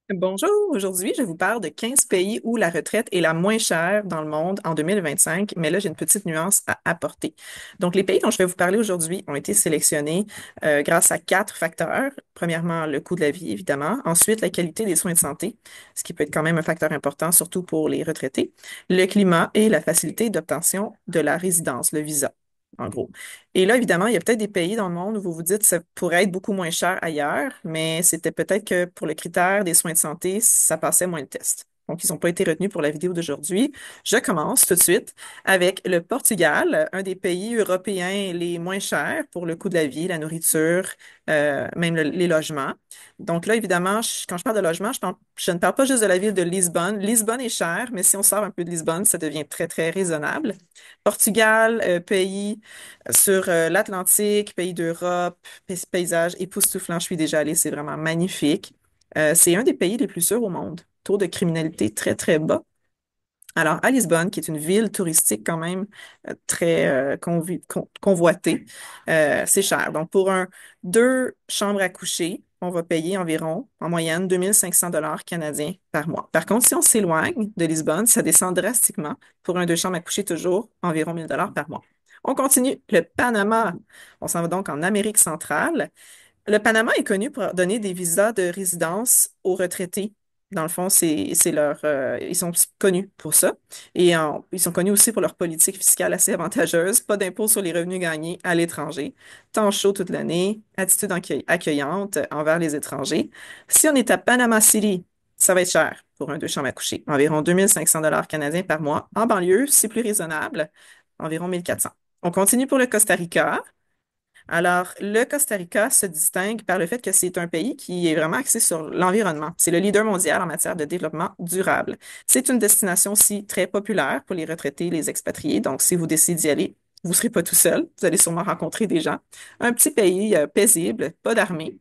Bonjour, aujourd'hui je vous parle de 15 pays où la retraite est la moins chère dans le monde en 2025, mais là j'ai une petite nuance à apporter. Donc les pays dont je vais vous parler aujourd'hui ont été sélectionnés grâce à quatre facteurs. Premièrement, le coût de la vie, évidemment. Ensuite, la qualité des soins de santé, ce qui peut être quand même un facteur important, surtout pour les retraités. Le climat et la facilité d'obtention de la résidence, le visa, en gros. Et là, évidemment, il y a peut-être des pays dans le monde où vous vous dites que ça pourrait être beaucoup moins cher ailleurs, mais c'était peut-être que pour le critère des soins de santé, ça passait moins le test. Donc, ils n'ont pas été retenus pour la vidéo d'aujourd'hui. Je commence tout de suite avec le Portugal, un des pays européens les moins chers pour le coût de la vie, la nourriture, même les logements. Donc là, évidemment, quand je parle de logement, je ne parle pas juste de la ville de Lisbonne. Lisbonne est chère, mais si on sort un peu de Lisbonne, ça devient très, très raisonnable. Portugal, pays sur l'Atlantique, pays d'Europe, paysage époustouflant, je suis déjà allée, c'est vraiment magnifique. C'est un des pays les plus sûrs au monde. Taux de criminalité très, très bas. Alors, à Lisbonne, qui est une ville touristique quand même très convoitée, c'est cher. Donc, pour deux chambres à coucher, on va payer environ, en moyenne, 2500 $ canadiens par mois. Par contre, si on s'éloigne de Lisbonne, ça descend drastiquement. Pour un deux chambres à coucher, toujours environ 1000 $ par mois. On continue. Le Panama. On s'en va donc en Amérique centrale. Le Panama est connu pour donner des visas de résidence aux retraités. Dans le fond, ils sont connus pour ça. Et ils sont connus aussi pour leur politique fiscale assez avantageuse. Pas d'impôt sur les revenus gagnés à l'étranger. Temps chaud toute l'année. Attitude accueillante envers les étrangers. Si on est à Panama City, ça va être cher pour un deux chambres à coucher. Environ 2500 $ canadiens par mois. En banlieue, c'est plus raisonnable. Environ 1400. On continue pour le Costa Rica. Alors, le Costa Rica se distingue par le fait que c'est un pays qui est vraiment axé sur l'environnement. C'est le leader mondial en matière de développement durable. C'est une destination aussi très populaire pour les retraités et les expatriés. Donc, si vous décidez d'y aller, vous ne serez pas tout seul. Vous allez sûrement rencontrer des gens. Un petit pays paisible, pas d'armée.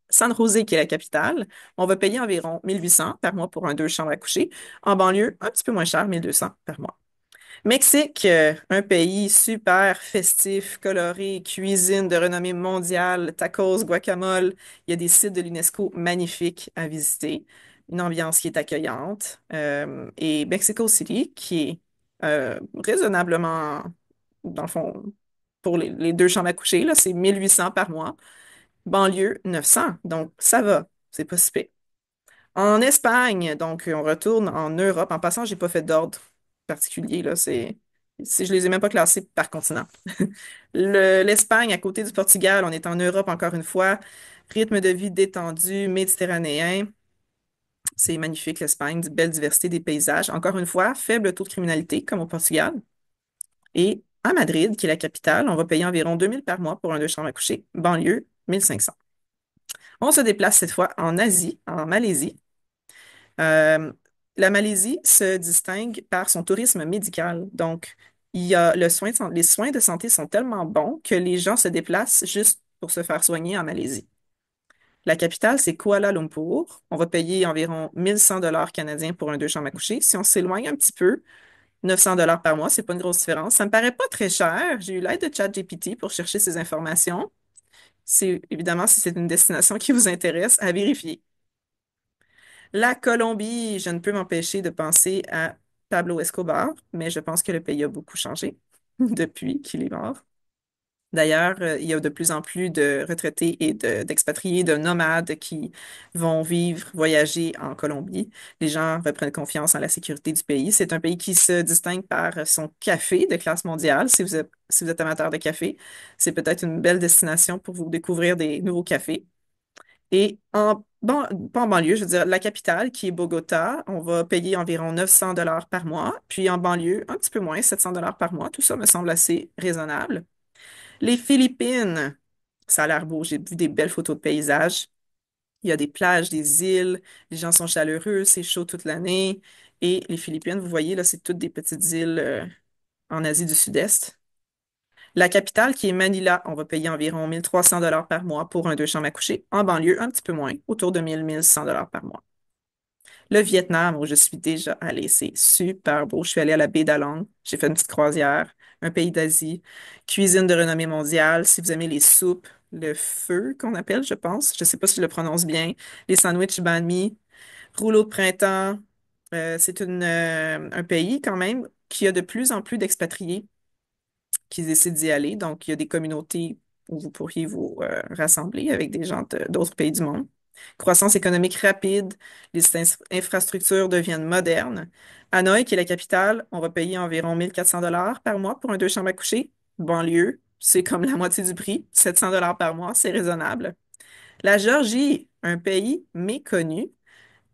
San José, qui est la capitale, on va payer environ 1800 par mois pour un deux chambres à coucher. En banlieue, un petit peu moins cher, 1200 par mois. Mexique, un pays super festif, coloré, cuisine de renommée mondiale, tacos, guacamole. Il y a des sites de l'UNESCO magnifiques à visiter, une ambiance qui est accueillante. Et Mexico City, qui est raisonnablement, dans le fond, pour les deux chambres à coucher, là, c'est 1800 par mois. Banlieue, 900. Donc, ça va, c'est pas si pire. En Espagne, donc on retourne en Europe. En passant, j'ai pas fait d'ordre particulier, là. Je les ai même pas classés par continent. L'Espagne, à côté du Portugal, on est en Europe encore une fois. Rythme de vie détendu, méditerranéen. C'est magnifique, l'Espagne, belle diversité des paysages. Encore une fois, faible taux de criminalité, comme au Portugal. Et à Madrid, qui est la capitale, on va payer environ 2000 par mois pour un deux chambres à coucher. Banlieue, 1500. On se déplace cette fois en Asie, en Malaisie. Euh, la Malaisie se distingue par son tourisme médical. Donc, il y a les soins de santé sont tellement bons que les gens se déplacent juste pour se faire soigner en Malaisie. La capitale, c'est Kuala Lumpur. On va payer environ 1100 $ canadiens pour un deux chambres à coucher. Si on s'éloigne un petit peu, 900 $ par mois, c'est pas une grosse différence. Ça me paraît pas très cher. J'ai eu l'aide de ChatGPT pour chercher ces informations. C'est évidemment, si c'est une destination qui vous intéresse, à vérifier. La Colombie, je ne peux m'empêcher de penser à Pablo Escobar, mais je pense que le pays a beaucoup changé depuis qu'il est mort. D'ailleurs, il y a de plus en plus de retraités et d'expatriés, de nomades qui vont vivre, voyager en Colombie. Les gens reprennent confiance en la sécurité du pays. C'est un pays qui se distingue par son café de classe mondiale. Si vous êtes amateur de café, c'est peut-être une belle destination pour vous découvrir des nouveaux cafés. Et pas en banlieue, je veux dire, la capitale, qui est Bogota, on va payer environ 900 $ par mois. Puis en banlieue, un petit peu moins, 700 $ par mois. Tout ça me semble assez raisonnable. Les Philippines, ça a l'air beau. J'ai vu des belles photos de paysages. Il y a des plages, des îles. Les gens sont chaleureux, c'est chaud toute l'année. Et les Philippines, vous voyez, là, c'est toutes des petites îles en Asie du Sud-Est. La capitale, qui est Manila, on va payer environ 1300 $ par mois pour un deux chambres à coucher. En banlieue, un petit peu moins, autour de 1100 $ par mois. Le Vietnam, où je suis déjà allée, c'est super beau. Je suis allée à la baie d'Along. J'ai fait une petite croisière. Un pays d'Asie. Cuisine de renommée mondiale. Si vous aimez les soupes, le feu qu'on appelle, je pense. Je sais pas si je le prononce bien. Les sandwichs banh mi. Rouleau de printemps, c'est un pays quand même qui a de plus en plus d'expatriés qui décident d'y aller. Donc, il y a des communautés où vous pourriez vous rassembler avec des gens d'autres pays du monde. Croissance économique rapide, les infrastructures deviennent modernes. Hanoï, qui est la capitale, on va payer environ 1 400 $ par mois pour un deux chambres à coucher. Banlieue, c'est comme la moitié du prix, 700 $ par mois, c'est raisonnable. La Géorgie, un pays méconnu,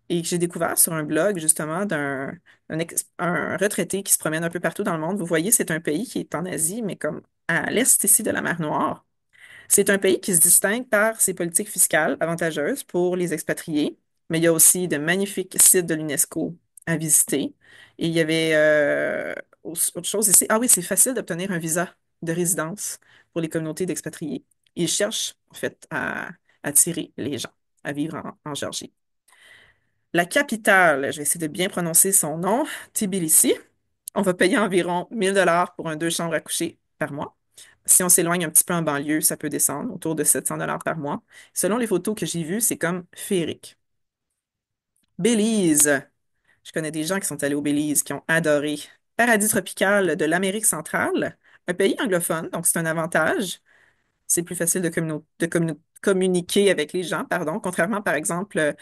et que j'ai découvert sur un blog justement un retraité qui se promène un peu partout dans le monde. Vous voyez, c'est un pays qui est en Asie, mais comme à l'est ici de la mer Noire. C'est un pays qui se distingue par ses politiques fiscales avantageuses pour les expatriés, mais il y a aussi de magnifiques sites de l'UNESCO à visiter. Et il y avait autre chose ici. Ah oui, c'est facile d'obtenir un visa de résidence pour les communautés d'expatriés. Ils cherchent en fait à attirer les gens à vivre en Géorgie. La capitale, je vais essayer de bien prononcer son nom, Tbilissi. On va payer environ 1 000 $ pour un deux chambres à coucher par mois. Si on s'éloigne un petit peu en banlieue, ça peut descendre autour de 700 $ par mois. Selon les photos que j'ai vues, c'est comme féerique. Belize. Je connais des gens qui sont allés au Belize, qui ont adoré. Paradis tropical de l'Amérique centrale, un pays anglophone, donc c'est un avantage. C'est plus facile de communiquer avec les gens, pardon, contrairement par exemple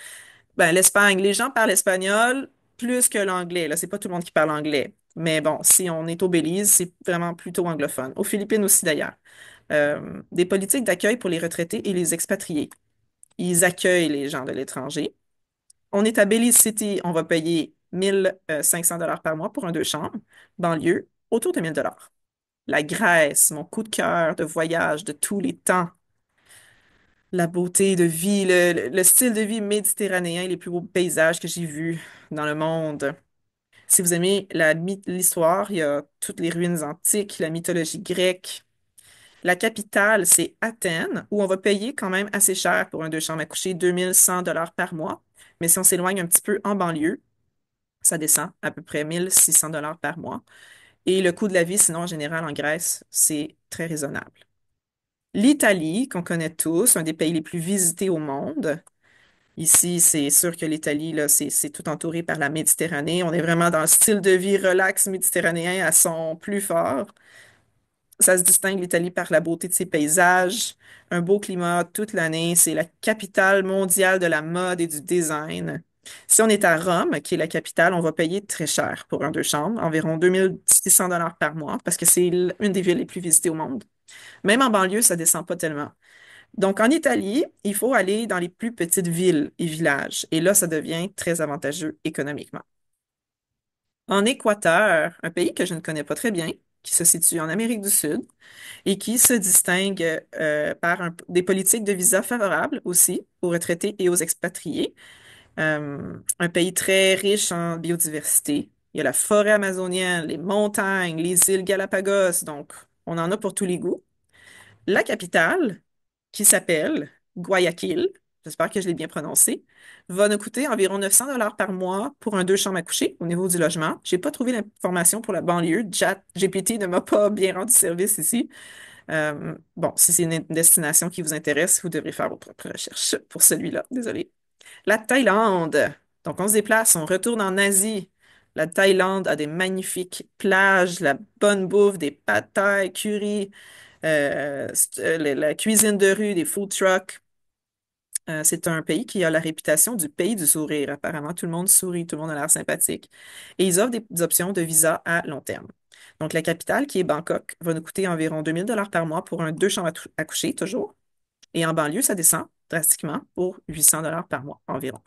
ben, l'Espagne, les gens parlent espagnol plus que l'anglais. Là, c'est pas tout le monde qui parle anglais. Mais bon, si on est au Belize, c'est vraiment plutôt anglophone. Aux Philippines aussi, d'ailleurs. Des politiques d'accueil pour les retraités et les expatriés. Ils accueillent les gens de l'étranger. On est à Belize City, on va payer 1 500 $ par mois pour un deux chambres. Banlieue, autour de 1 000 $. La Grèce, mon coup de cœur de voyage de tous les temps. La beauté de vie, le style de vie méditerranéen, les plus beaux paysages que j'ai vus dans le monde. Si vous aimez l'histoire, il y a toutes les ruines antiques, la mythologie grecque. La capitale, c'est Athènes, où on va payer quand même assez cher pour un deux chambres à coucher, 2 100 $ par mois. Mais si on s'éloigne un petit peu en banlieue, ça descend à peu près 1 600 $ par mois. Et le coût de la vie, sinon, en général, en Grèce, c'est très raisonnable. L'Italie, qu'on connaît tous, un des pays les plus visités au monde. Ici, c'est sûr que l'Italie, là, c'est tout entouré par la Méditerranée. On est vraiment dans le style de vie relax méditerranéen à son plus fort. Ça se distingue, l'Italie, par la beauté de ses paysages, un beau climat toute l'année. C'est la capitale mondiale de la mode et du design. Si on est à Rome, qui est la capitale, on va payer très cher pour un deux chambres, environ 2 600 $ par mois, parce que c'est une des villes les plus visitées au monde. Même en banlieue, ça descend pas tellement. Donc, en Italie, il faut aller dans les plus petites villes et villages. Et là, ça devient très avantageux économiquement. En Équateur, un pays que je ne connais pas très bien, qui se situe en Amérique du Sud et qui se distingue par des politiques de visa favorables aussi aux retraités et aux expatriés. Un pays très riche en biodiversité. Il y a la forêt amazonienne, les montagnes, les îles Galapagos, donc on en a pour tous les goûts. La capitale, qui s'appelle Guayaquil, j'espère que je l'ai bien prononcé, va nous coûter environ 900 $ par mois pour un deux chambres à coucher au niveau du logement. J'ai pas trouvé l'information pour la banlieue. ChatGPT ne m'a pas bien rendu service ici. Bon, si c'est une destination qui vous intéresse, vous devrez faire vos propres recherches pour celui-là. Désolé. La Thaïlande. Donc, on se déplace, on retourne en Asie. La Thaïlande a des magnifiques plages, la bonne bouffe, des pad thai, curry, la cuisine de rue, des food trucks. C'est un pays qui a la réputation du pays du sourire. Apparemment, tout le monde sourit, tout le monde a l'air sympathique. Et ils offrent des options de visa à long terme. Donc, la capitale, qui est Bangkok, va nous coûter environ 2 000 $ par mois pour un deux chambres à coucher, toujours. Et en banlieue, ça descend drastiquement pour 800 $ par mois environ.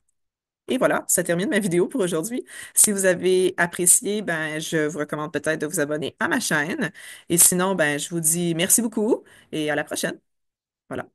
Et voilà, ça termine ma vidéo pour aujourd'hui. Si vous avez apprécié, ben, je vous recommande peut-être de vous abonner à ma chaîne. Et sinon, ben, je vous dis merci beaucoup et à la prochaine. Voilà.